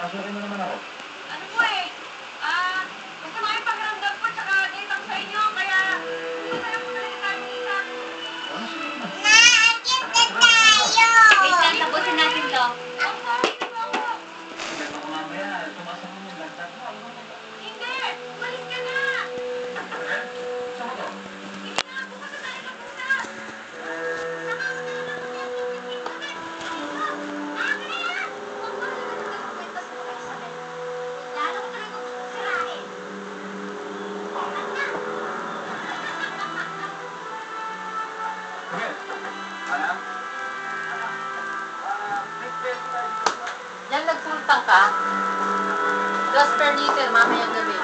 Pasukin mo naman ako. Ano po eh? Gusto mo yung pakiramdam ko tsaka date ako sa inyo, kaya masaya po talaga tayo isa. Sige naman. Wait lang, tapusin natin to. Ang sorry na po ako. Sige, baka mamaya, tumasan mo yung lantat mo. Hindi! Umalis ka na! Saan mo to? Sige na, bukas na tayo na muna! Lalo ko talaga gusto sirain. Sige. Anak? May peso tayo dito. Yan, nagsultang ka. Gas per liter, mamayang gabi.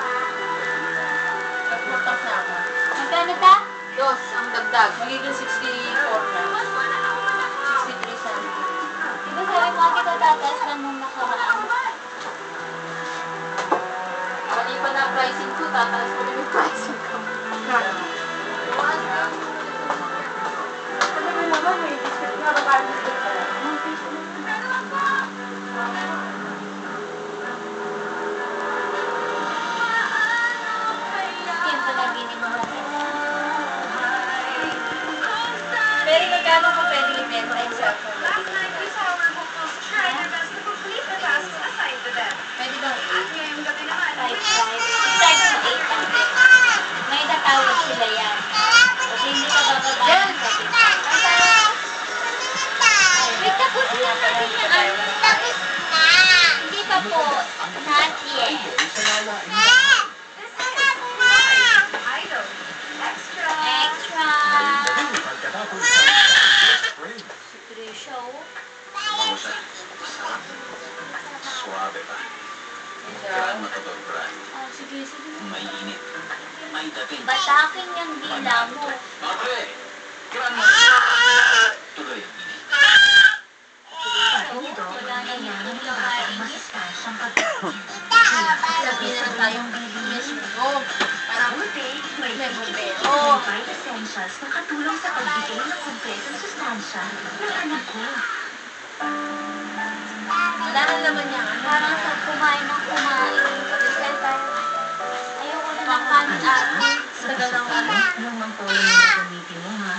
Nagsultang na ako. Magkano ta? Dos, ang dagdag. Magiging 64 na. 63 cents. Di ba sabi mo kita tataas lang nung nakaraan? Mali pa na pricing ko, tataas ko rin yung pricing ko. Sabi mo naman, may discount na, baka discount ka lang. Skin pa lagi ni mga. Pero magkano ko pwede ibenta yung cellphone? Last night we saw our hopefuls try their best to complete the tasks assigned to them. Pwede ba? At ngayong gabi naman, Start sa 800. May tatawag sila yan. Kasi hindi ka bababa Yan! ng gabi. Wait, tapos na natin yan. Hindi pa po. Not yet. this is Idol. Extra. Extra. Pagkatapos ng spring. Free show. Kamusta? Sarap. Suabe pa. Kailangan matutog, Brad. Ah, sige, sige. May init. May dating. Batakin yung dila mo. Mga pre! Kailangan mo. Tuloy ang init. Wala na yan. Nakainis. Sabihin na lang tayong BBS mo. Parang May pero. Provide essentials na katulong sa pagbigay ng kompletong sustansya ng anak ko. Wala na naman yan. Parang sa kumain ng kumain. Kasi parang ayoko na ng kanin. Tagal ng ano. Anong mang toyo na gagamitin mo, ha?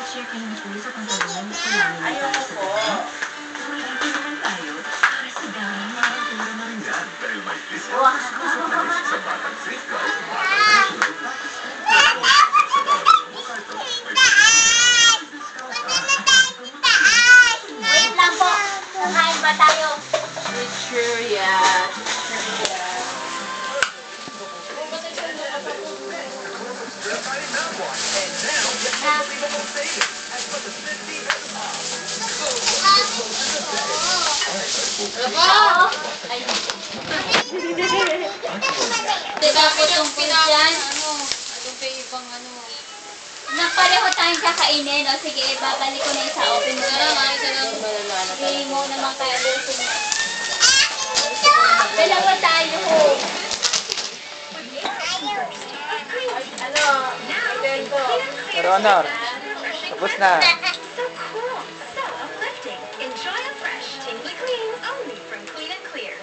I-share kayo ng tuloy sa pangkalunan sa lamin. Ayoko po. Mag-ipin naman tayo para sa dami ng mga tura na rin. Yan, dahil may discount. Wow. Sa batang safeguard. Wait lang po. Kakain ba tayo? Sure, yeah. Oo. Ay. Diba po tungkol dyan? Nagpareho tayong kakainin. O sige, babalik ko na yung sa open mo. Hindi mo naman kaya lusin. Dalawa tayo. Ano? Hotel ko. Pero honor, tapos na. So cool. So uplifting. Enjoy a fresh, tingly clean only from Clean and Clear.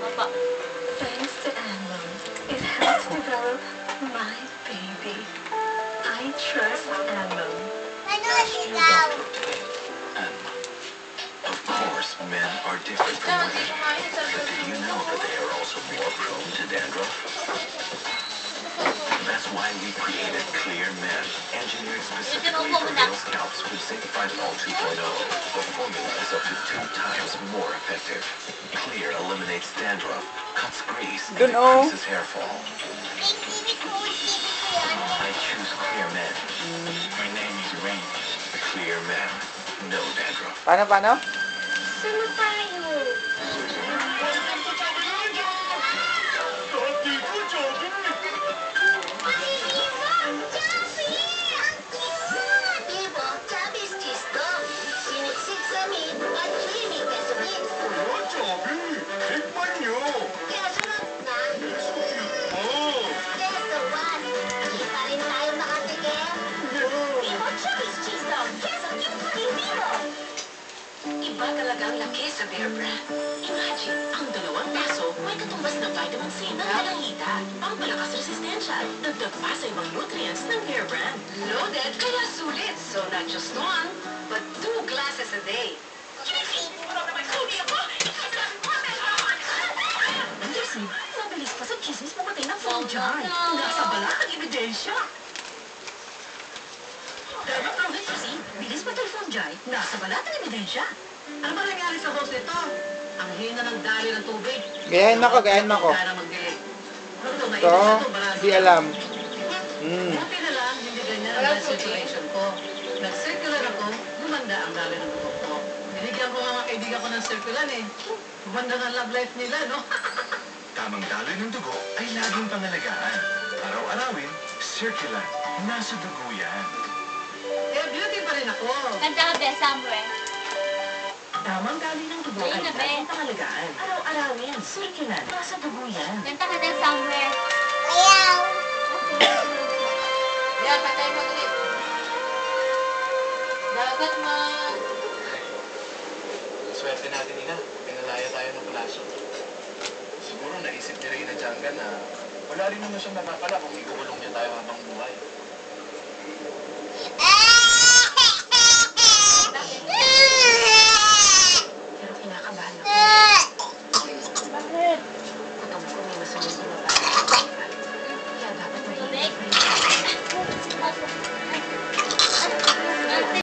Opo. Thanks to Amnon, it helps develop my baby. I trust Amnon. And, of course, men are different from women. But did you know that they are also more prone to dandruff? That's why we created Clear Men, engineered specifically for male scalps with Zinc-Phytol 2.0. The formula is up to 2 times more effective. Clear eliminates dandruff, cuts grease, and Dun, oh. decreases hair fall. I choose Clear Men. My name is Rain. Clear Men, no dandruff. Paano? Sama tayo. at dagdag pa sa ibang nutrients ng Care Brand. Loaded kaya sulit. So not just one, but 2 glasses a day. Lucy, mabilis pa sa chismis pumatay ng phone jar. Nasa balat ang ebidensya. Pero proven Lucy, bilis pa ng phone jar. Nasa balat ang ebidensya. Ano ba nangyari sa hose nito? Ang hina ng dali ng tubig. Gayahin mo ako, gayahin mo ako. Para mag-delay. Ito, di alam. Buti na lang, hindi ganyan ang blood circulation ko. Nag-circular ako, gumanda ang dami ng dugo ko. Binigyan ko nga mga kaibigan ko ng circular eh. Gumanda ng love life nila, no? Tamang daloy ng dugo ay laging pangalagaan. Araw-arawin, circular. Nasa dugo yan. Eh, beauty pa rin ako. Kanta ka, Be, somewhere. Tamang daloy ng dugo Ayun ay na, be. laging pangalagaan. Araw-arawin, circular. Nasa dugo yan. Kanta ka din somewhere. Yan, patay mo ulit. Dagat man. Swerte natin, Ina. Pinalaya tayo ng palaso. Siguro naisip ni Reyna Changa na wala rin naman siyang nakakala kung ikukulong niya tayo habang buhay.